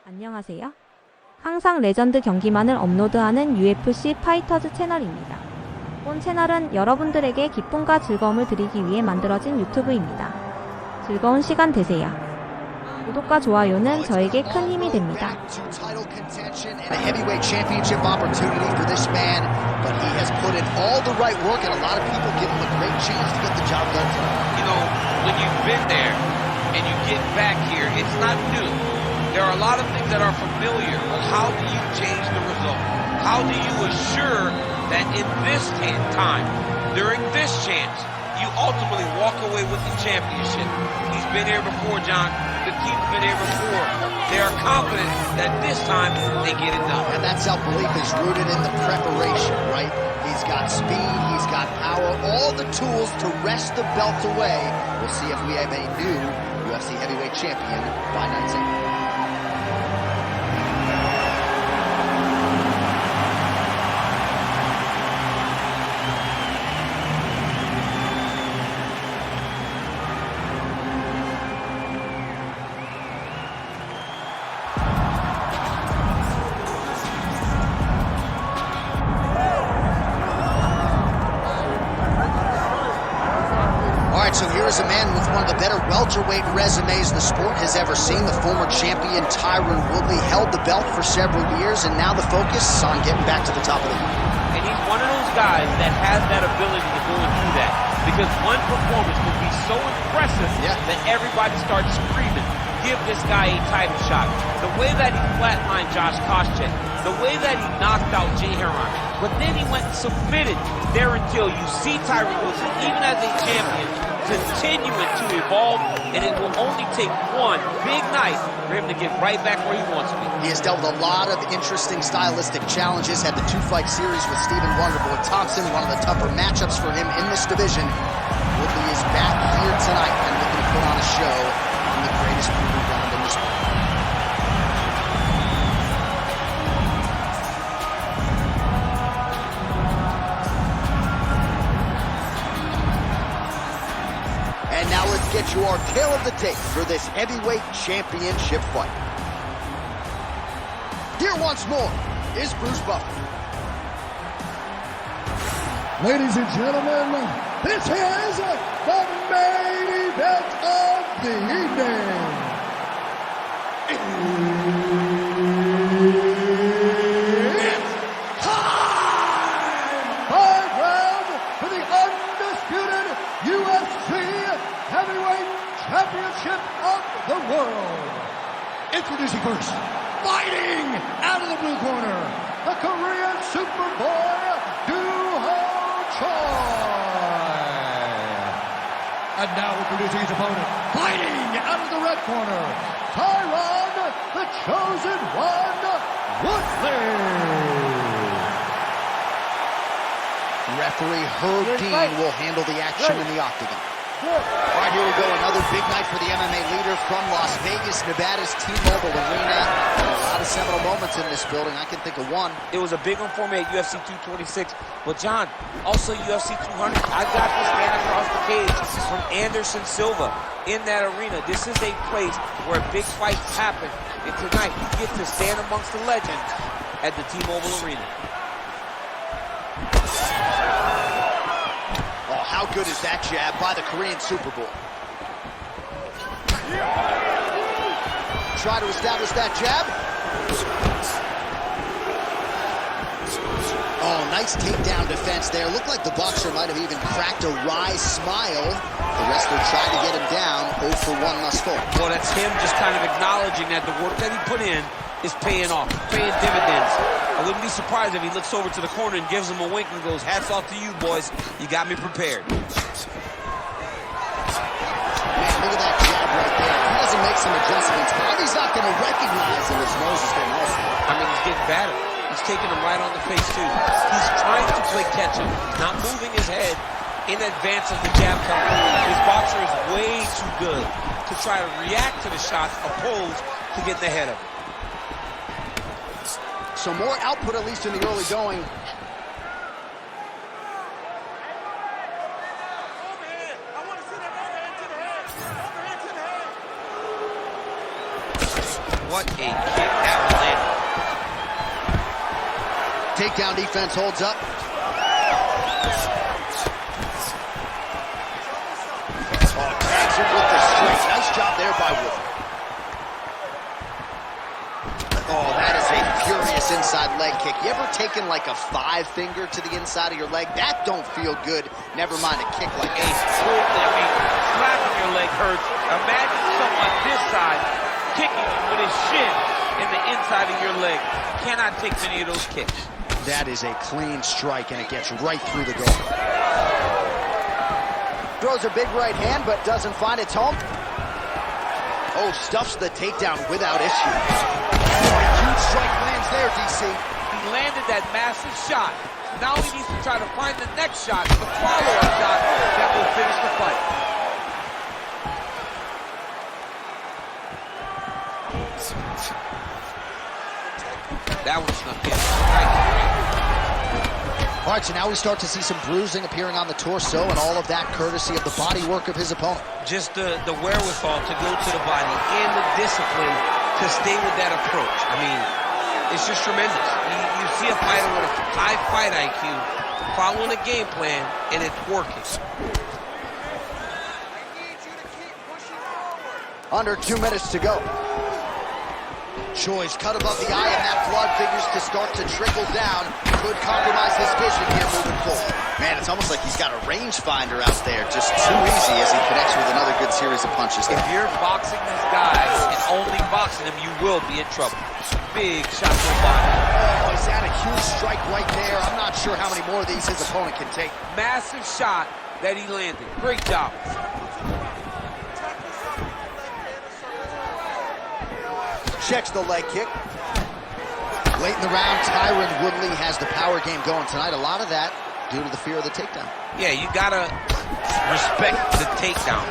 안녕하세요. 항상 레전드 경기만을 업로드하는 UFC 파이터즈 채널입니다. 본 채널은 여러분들에게 기쁨과 즐거움을 드리기 위해 만들어진 유튜브입니다. 즐거운 시간 되세요. 구독과 좋아요는 저에게 큰 힘이 됩니다. There are a lot of things that are familiar, but how do you change the result? How do you assure that in this time, during this chance, you ultimately walk away with the championship? He's been here before, John. The team's been here before. They are confident that this time they get it done. And that self-belief is rooted in the preparation, right? He's got speed, he's got power, all the tools to wrest the belt away. We'll see if we have a new UFC heavyweight champion by night's end. So here is a man with one of the better welterweight resumes the sport has ever seen. The former champion Tyron Woodley held the belt for several years, and now the focus is on getting back to the top of the league. And he's one of those guys that has that ability to go and do that. Because one performance can be so impressive that everybody starts screaming, give this guy a title shot. The way that he flatlined Josh Koscheck, the way that he knocked out Jay Heron, but then he went and submitted there until you see Tyron Woodley, even as a champion, continuing to evolve, and it will only take one big night for him to get right back where he wants to be. He has dealt with a lot of interesting stylistic challenges, had the two-fight series with Stephen Wonderboy Thompson, one of the tougher matchups for him in this division. Woodley is back here tonight and looking to put on a show on the greatest proving ground in the sport. And now let's get you our tale of the tape for this heavyweight championship fight. Here once more is Bruce Buffer. Ladies and gentlemen, this is the main event of the evening. It's time! 5 rounds for the undisputed UFC Heavyweight Championship of the world. Introducing first, fighting out of the blue corner, the Korean Superboy, and now introducing his opponent, fighting out of the red corner, Tyron, the Chosen One, Woodley. Referee Herb Dean will handle the action in the octagon. All right, here we go. Another big night for the MMA leader from Las Vegas, Nevada's T-Mobile Arena. A lot of seminal moments in this building. I can think of one. It was a big one for me at UFC 226. But, John, also UFC 200. I got to stand across the cage from Anderson Silva in that arena. This is a place where big fights happen. And tonight, you get to stand amongst the legends at the T-Mobile Arena. How good is that jab by the Korean Superboy? Try to establish that jab. Oh, nice takedown defense there. Looked like the boxer might have even cracked a wry smile. The wrestler tried to get him down. 0 for 1 thus far. Well, that's him just kind of acknowledging that the work that he put in is paying off, paying dividends. I wouldn't be surprised if he looks over to the corner and gives him a wink and goes, hats off to you, boys. You got me prepared. Man, look at that jab right there. He doesn't make some adjustments, Bobby's not going to recognize that his nose is getting off. I mean, he's getting better. He's taking him right on the face, too. He's trying to play catch-up, not moving his head in advance of the jab coming. His boxer is way too good to try to react to the shots opposed to getting ahead of him. So more output, at least in the early going. What a kick that was landed. Takedown defense holds up. Oh, tags him with the straight. Nice job there by Wood. Oh, that is a furious inside leg kick. You ever taken like a 5-finger to the inside of your leg? That don't feel good. Never mind a kick like that. Slapping your leg hurts. Imagine someone this side kicking you with his shin in the inside of your leg. Cannot take many of those kicks. That is a clean strike, and it gets right through the goal. Throws a big right hand, but doesn't find its home. Oh, stuffs the takedown without issue. Huge strike lands there, DC. He landed that massive shot. Now he needs to try to find the next shot, the follow-up shot that will finish the fight. That one snuck in. All right, so now we start to see some bruising appearing on the torso, and all of that courtesy of the body work of his opponent. Just the wherewithal to go to the body and the discipline to stay with that approach. I mean, it's just tremendous. You see a fighter with a high fight IQ following a game plan, and it's working. Under 2 minutes to go. Choi's cut above the eye, and that blood figures to start to trickle down. Could compromise his vision here moving forward. Man, it's almost like he's got a rangefinder out there. Just too easy as he connects with another good series of punches. If you're boxing this guy and only boxing him, you will be in trouble. Big shot to the body. Oh, he's had a huge strike right there. I'm not sure how many more of these his opponent can take. Massive shot that he landed. Great job. Checks the leg kick. Late in the round, Tyron Woodley has the power game going tonight. A lot of that due to the fear of the takedown. Yeah, you gotta respect the takedown.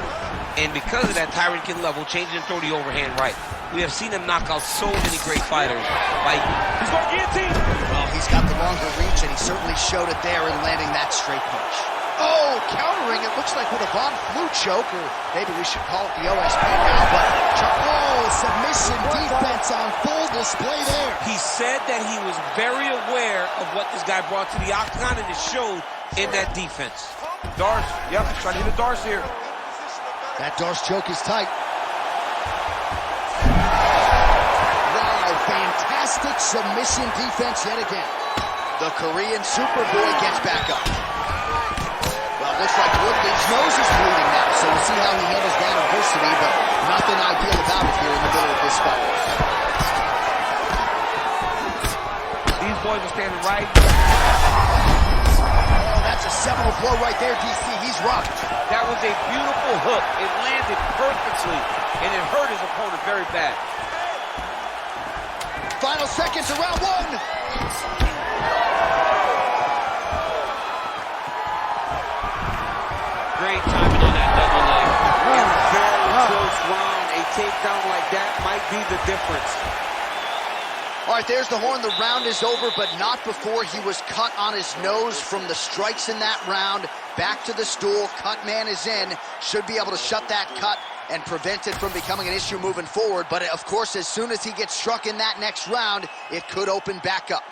And because of that, Tyron can level, change and throw the overhand right. We have seen him knock out so many great fighters. Like, he's going to guillotine. Well, he's got the longer reach, and he certainly showed it there in landing that straight punch. Oh, countering, it looks like with a Von Flu choke, or maybe we should call it the OSP now, but submission defense on full display there. He said that he was very aware of what this guy brought to the octagon, and it showed in that defense. Darce, yep, trying to hit a Darce here. That Darce choke is tight. Wow, fantastic submission defense yet again. The Korean Superboy gets back up. Well, looks like Woodley's nose is bleeding now, so we'll see how he handles that adversity, but nothing ideal about it here in the middle of this fight. These boys are standing right. Oh, that's a seminal blow right there, DC. He's rocked. That was a beautiful hook. It landed perfectly, and it hurt his opponent very bad. Final seconds of round one. Great timing on that double leg. Very close round. A takedown like that might be the difference. All right, there's the horn. The round is over, but not before he was cut on his nose from the strikes in that round. Back to the stool. Cut man is in. Should be able to shut that cut and prevent it from becoming an issue moving forward. But, of course, as soon as he gets struck in that next round, it could open back up.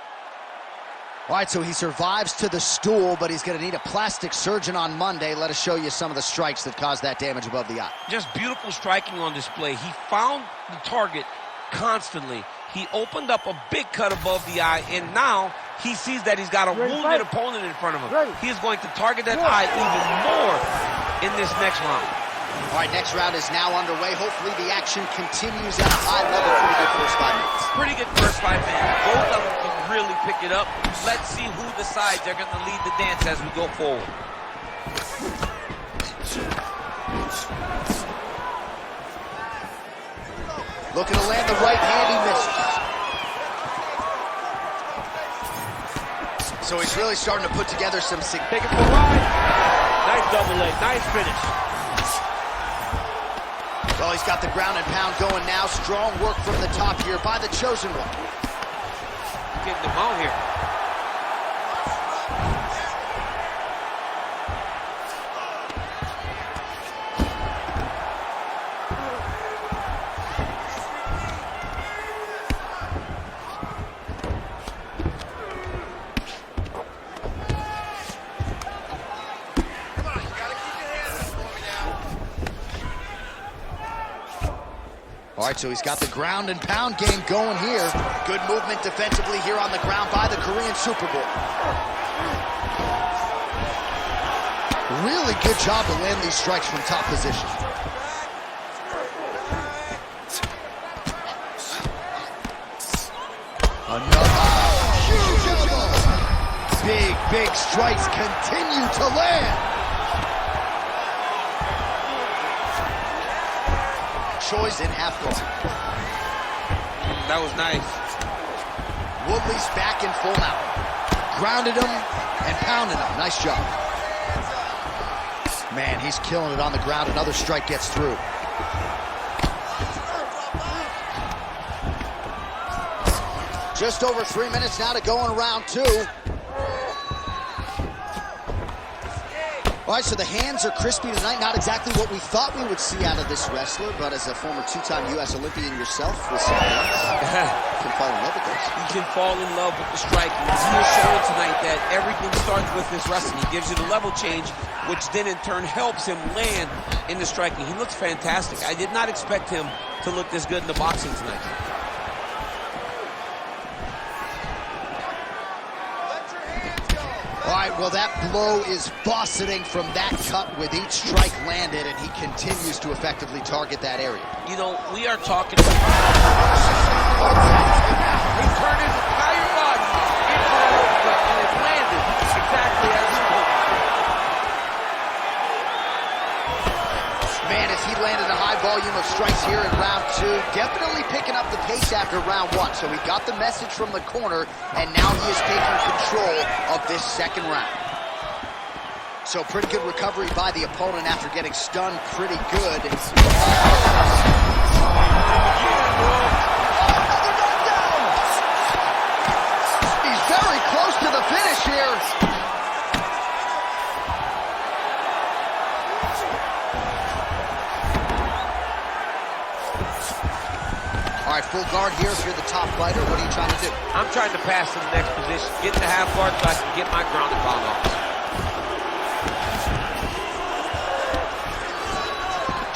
All right, so he survives to the stool, but he's going to need a plastic surgeon on Monday. Let us show you some of the strikes that caused that damage above the eye. Just beautiful striking on display. He found the target constantly. He opened up a big cut above the eye, and now he sees that he's got a wounded opponent in front of him. He is going to target that eye even more in this next round. All right, next round is now underway. Hopefully the action continues at a high level. Pretty good first 5 minutes. Pretty good first 5 minutes. Both of them can really pick it up. Let's see who decides they're going to lead the dance as we go forward. Looking to land the right hand, he misses. So he's really starting to put together some Take it for a ride. Nice double leg, nice finish. Well, he's got the ground and pound going now. Strong work from the top here by the chosen one. Getting them out here. All right, so he's got the ground and pound game going here. Good movement defensively here on the ground by the Korean Super Bowl. Really good job to land these strikes from top position. Another huge elbow. Big strikes continue to land. Choi's in half guard. That was nice. Woodley's back in full mount. Grounded him and pounded him. Nice job. Man, he's killing it on the ground. Another strike gets through. Just over 3 minutes now to go in round 2. All right, so the hands are crispy tonight. Not exactly what we thought we would see out of this wrestler, but as a former 2-time U.S. Olympian yourself, with some can fall in love with this. He can fall in love with the striking. He was showing tonight that everything starts with his wrestling. He gives you the level change, which then in turn helps him land in the striking. He looks fantastic. I did not expect him to look this good in the boxing tonight. All right, well, that blow is bossing from that cut with each strike landed, and he continues to effectively target that area. You know, we are talking about... He turned his entire body into an uppercut, and it landed exactly as he hoped. Man, as he landed a high volume of strikes here in round 2, definitely picking up the pace after round 1. So he got the message from the corner, and now he is taking control of this second round. So pretty good recovery by the opponent after getting stunned pretty good. He's very close to the finish here. All right, full guard here if you're the top fighter. What are you trying to do? I'm trying to pass to the next position, get in the half guard so I can get my ground and pound off.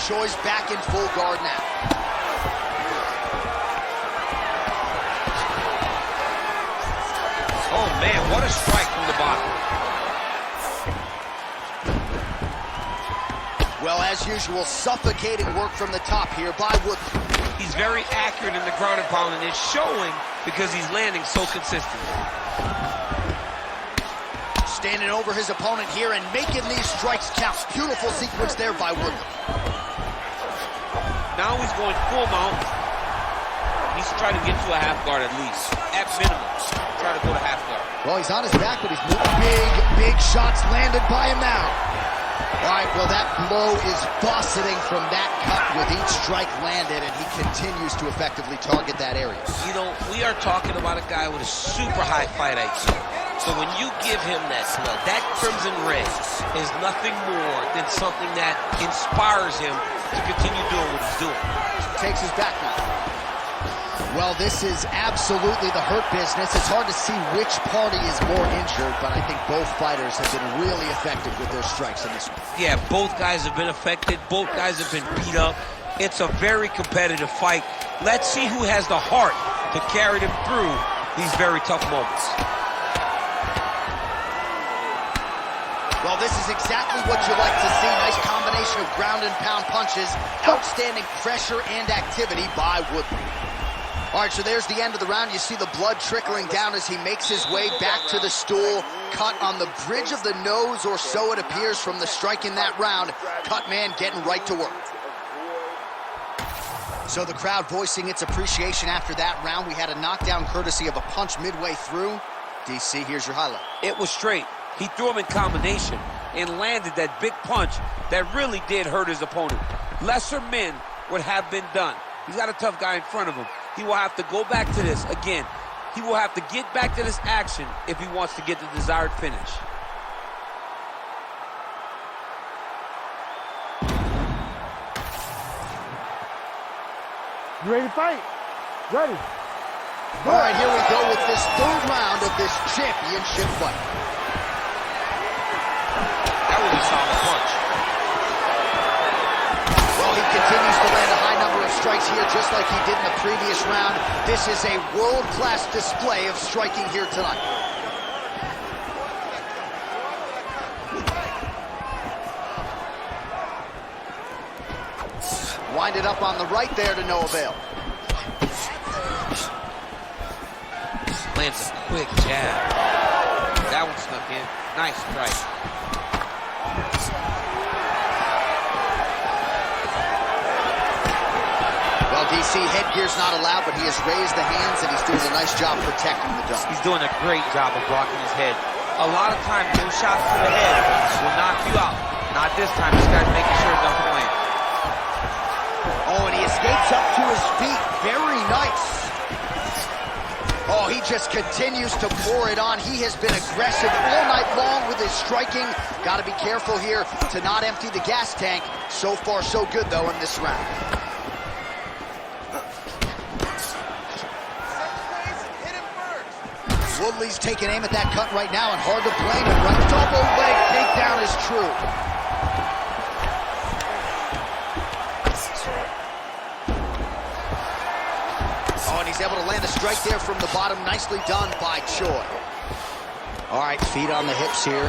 Choi's back in full guard now. Oh man, what a strike from the bottom. Well, as usual, suffocating work from the top here by Woodley. He's very accurate in the ground and pound, and it's showing because he's landing so consistently. Standing over his opponent here and making these strikes count. Beautiful sequence there by Woodley. Now he's going full mount. He's trying to get to a half guard at least. At minimum, try to go to half guard. Well, he's on his back, but he's moving. Big shots landed by him now. All right, well, that blow is bossing from that cut with each strike landed, and he continues to effectively target that area. You know, we are talking about a guy with a super high fight IQ. So when you give him that blood, that crimson red is nothing more than something that inspires him to continue doing what he's doing. Takes his back now. Well, this is absolutely the hurt business. It's hard to see which party is more injured, but I think both fighters have been really effective with their strikes in this one. Yeah, both guys have been affected. Both guys have been beat up. It's a very competitive fight. Let's see who has the heart to carry them through these very tough moments. Well, this is exactly what you like to see. Nice combination of ground and pound punches. Outstanding pressure and activity by Woodley. All right, so there's the end of the round. You see the blood trickling down as he makes his way back to the stool. Cut on the bridge of the nose, or so it appears from the strike in that round. Cut man getting right to work. So the crowd voicing its appreciation after that round. We had a knockdown courtesy of a punch midway through. DC, here's your highlight. It was straight. He threw him in combination and landed that big punch that really did hurt his opponent. Lesser men would have been done. He's got a tough guy in front of him. He will have to go back to this again. He will have to get back to this action if he wants to get the desired finish. You ready to fight? Ready. All right, here we go with this third round of this championship fight. That was a solid punch. Well, he continues to land a high number of strikes hands here just like he did in the previous round. This is a world-class display of striking here tonight. Winded up on the right there to no avail. Lands a quick jab. That one snuck in. Nice strike. Well, DC, headgear's not allowed, but he has raised the hands, and he's doing a nice job protecting the dome. He's doing a great job of blocking his head. A lot of times, those shots to the head will knock you out. Not this time. This guy's making sure it doesn't land. Oh, and he escapes up to his feet. Very nice. Oh, he just continues to pour it on. He has been aggressive all night long with his striking. Got to be careful here to not empty the gas tank. So far, so good, though, in this round. Woodley's taking aim at that cut right now, and hard to blame him. Right, double leg takedown is true. Oh, and he's able to land a strike there from the bottom. Nicely done by Choi. All right, feet on the hips here.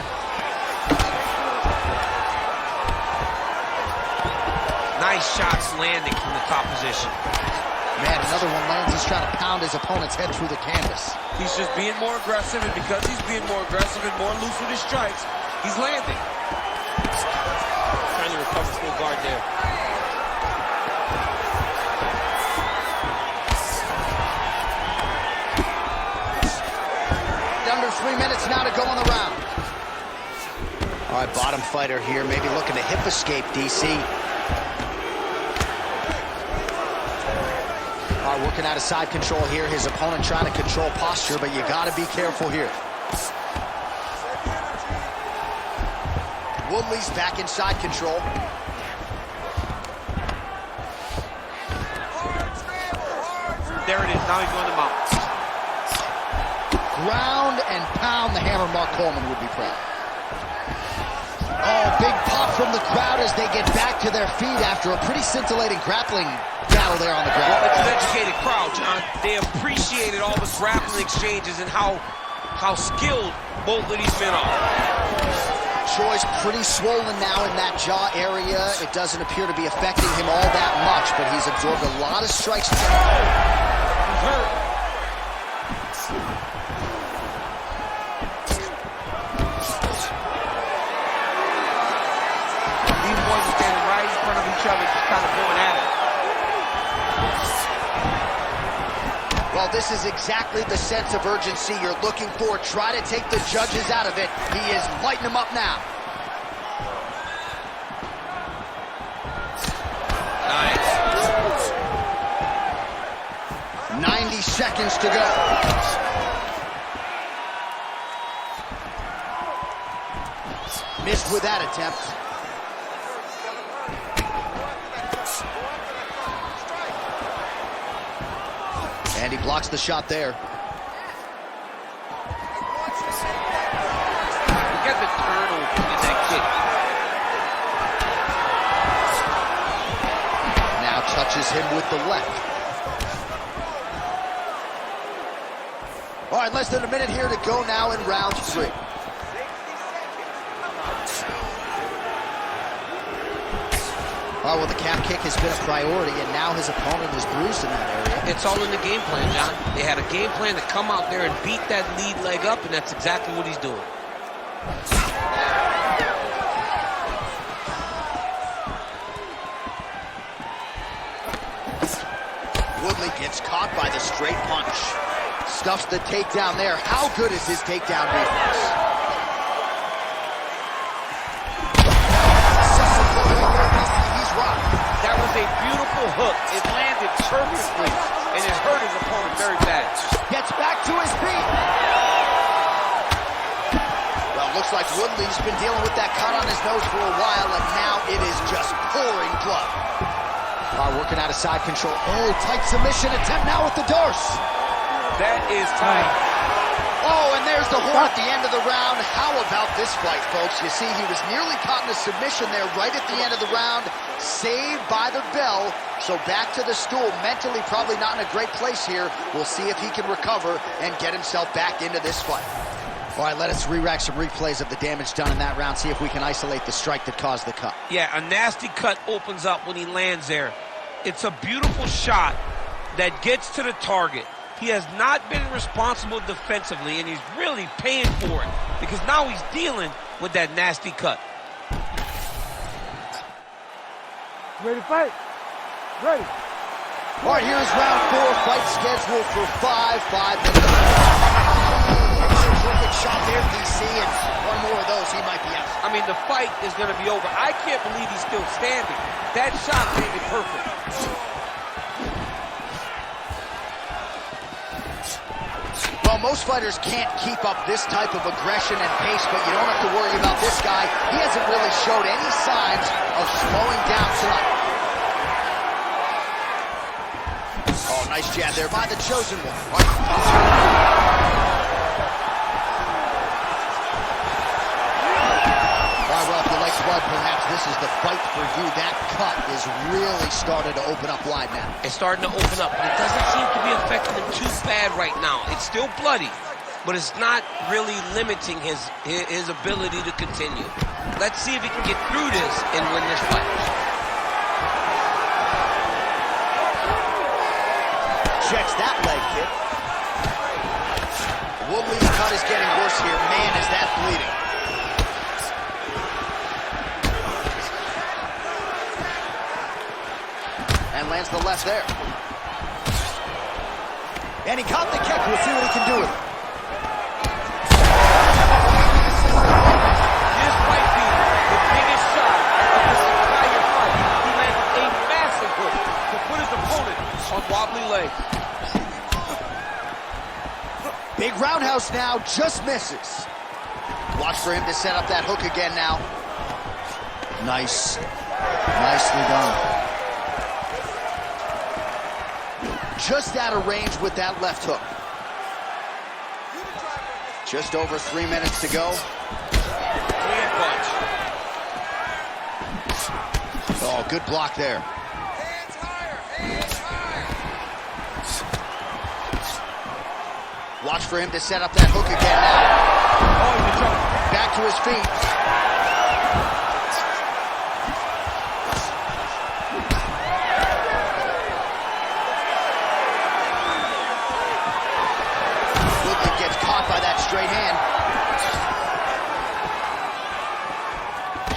Nice shots landing from the top position. Man, another one lands. He's trying to pound his opponent's head through the canvas. He's just being more aggressive, and because he's being more aggressive and more loose with his strikes, he's landing. Trying to recover full guard there. Under 3 minutes now to go in the round. All right, bottom fighter here, maybe looking to hip escape, DC. All right, working out of side control here. His opponent trying to control posture, but you got to be careful here. Woodley's back in side control. There it is. Now he's going to mount. Ground and pound. The hammer Mark Coleman would be proud. Oh, big pop from the crowd as they get back to their feet after a pretty scintillating grappling battle there on the ground. Well, it's an educated crowd, John. They appreciated all the grappling exchanges and how skilled both of these men are. Choi's pretty swollen now in that jaw area. It doesn't appear to be affecting him all that much, but he's absorbed a lot of strikes. He's hurt. These boys are standing right in front of each other, just kind of going at it. Well, this is exactly the sense of urgency you're looking for. Try to take the judges out of it. He is lighting them up now. Nice. 90 seconds to go. Missed with that attempt. And he blocks the shot there. Get the turnover in that kick. Now touches him with the left. All right, less than a minute here to go now in round 3. Oh, well, the calf kick has been a priority, and now his opponent is bruised in that area. It's all in the game plan, John. They had a game plan to come out there and beat that lead leg up, and that's exactly what he's doing. Woodley gets caught by the straight punch. Stuffs the takedown there. How good is his takedown defense? That was a beautiful hook. It landed perfectly, and it hurt his opponent very bad. Gets back to his feet. Well, looks like Woodley's been dealing with that cut on his nose for a while, and now it is just pouring blood. Working out of side control. Oh, tight submission attempt now with the dorse. That is tight. Oh, and there's the horn at the end of the round. How about this fight, folks? You see, he was nearly caught in a submission there right at the end of the round. Saved by the bell. So back to the stool. Mentally probably not in a great place here. We'll see if he can recover and get himself back into this fight. All right, let us re-rack some replays of the damage done in that round. See if we can isolate the strike that caused the cut. Yeah, a nasty cut opens up when he lands there. It's a beautiful shot that gets to the target. He has not been responsible defensively, and he's really paying for it because now he's dealing with that nasty cut. Ready to fight? Ready. All right, here's round 4. Fight scheduled for 5 minutes. Terrific shot there, DC, and one more of those, he might be out. I mean, the fight is going to be over. I can't believe he's still standing. That shot made it perfect. Well, most fighters can't keep up this type of aggression and pace, but you don't have to worry about this guy. He hasn't really showed any signs of slowing down tonight. Oh, nice jab there by the chosen one. All right, well, if you like blood, perhaps this is the fight for you. That cut is really started to open up wide now. It's starting to open up, but it doesn't seem to be affecting him too bad right now. It's still bloody, but it's not really limiting his ability to continue. Let's see if he can get through this and win this fight. Checks that leg kick. Woodley's cut is getting worse here. Man, is that bleeding. And lands the left there. And he caught the kick. We'll see what he can do with it. This might be the biggest shot of this entire fight. He landed a massive hook to put his opponent on wobbly legs. Big roundhouse now, just misses. Watch for him to set up that hook again now. Nice. Nicely done. Just out of range with that left hook. Just over 3 minutes to go. Clean punch. Oh, good block there. Hands higher, hands higher. Watch for him to set up that hook again now. Oh, he's in trouble. Back to his feet. Woodley gets caught by that straight hand.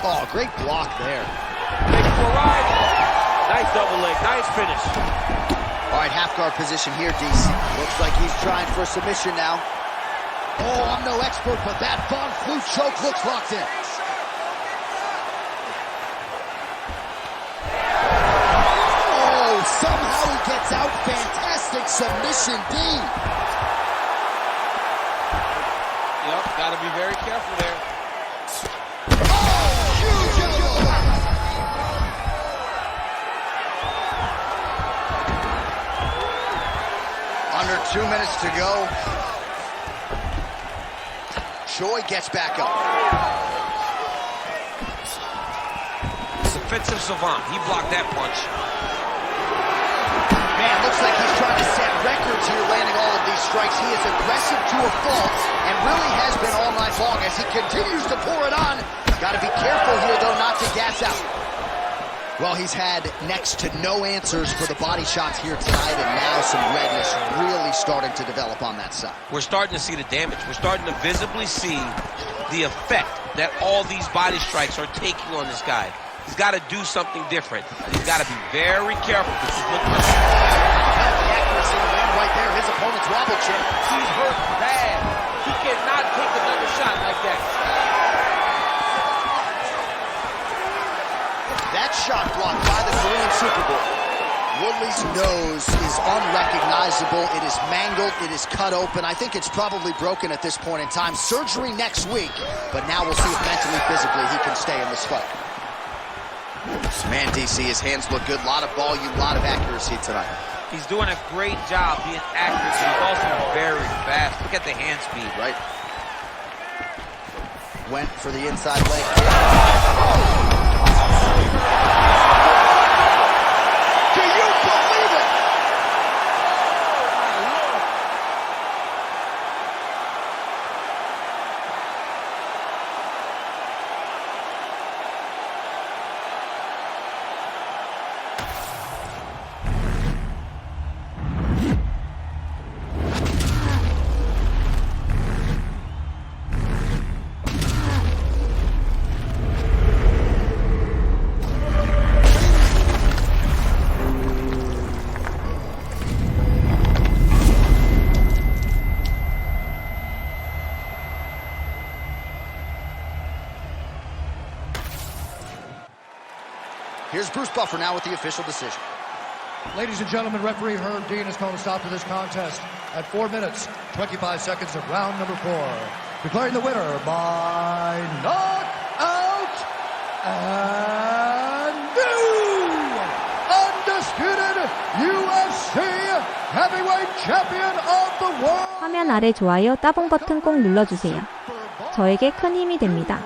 Oh, great block there. Ready for a ride. Nice double leg. Nice finish. All right, half guard position here, DC. Looks like he's trying for a submission now. Oh, I'm no expert, but that Von Flue choke looks locked in. Oh, somehow he gets out. Fantastic submission, D. Yep, got to be very careful there. Oh, huge elbow. Under 2 minutes to go. Choi gets back up. Defensive savant. He blocked that punch. Man, looks like he's trying to set records here, landing all of these strikes. He is aggressive to a fault and really has been all night long as he continues to pour it on. Got to be careful here, though, not to gas out. Well, he's had next to no answers for the body shots here tonight, and now some redness really starting to develop on that side. We're starting to see the damage. We're starting to visibly see the effect that all these body strikes are taking on this guy. He's got to do something different. He's got to be very careful because look at The accuracy to land right there. His opponent's wobble chip. he's hurt bad. He cannot take another shot like that. That shot blocked by the Korean Super Bowl. Woodley's nose is unrecognizable. It is mangled. It is cut open. I think it's probably broken at this point in time. Surgery next week, but now we'll see if mentally, physically, he can stay in this fight. Man, DC, his hands look good. A lot of volume, a lot of accuracy tonight. He's doing a great job being accurate. He's also very fast. Look at the hand speed. Right. Went for the inside leg kick. Do you believe it? Here's Bruce Buffer now with the official decision. Ladies and gentlemen, referee Herb Dean has called a stop to this contest at 4 minutes, 25 seconds of round number 4. Declaring the winner by knockout and new undisputed UFC heavyweight champion of the world. 화면 아래 좋아요 따봉 버튼 꼭 눌러주세요. 저에게 큰 힘이 됩니다.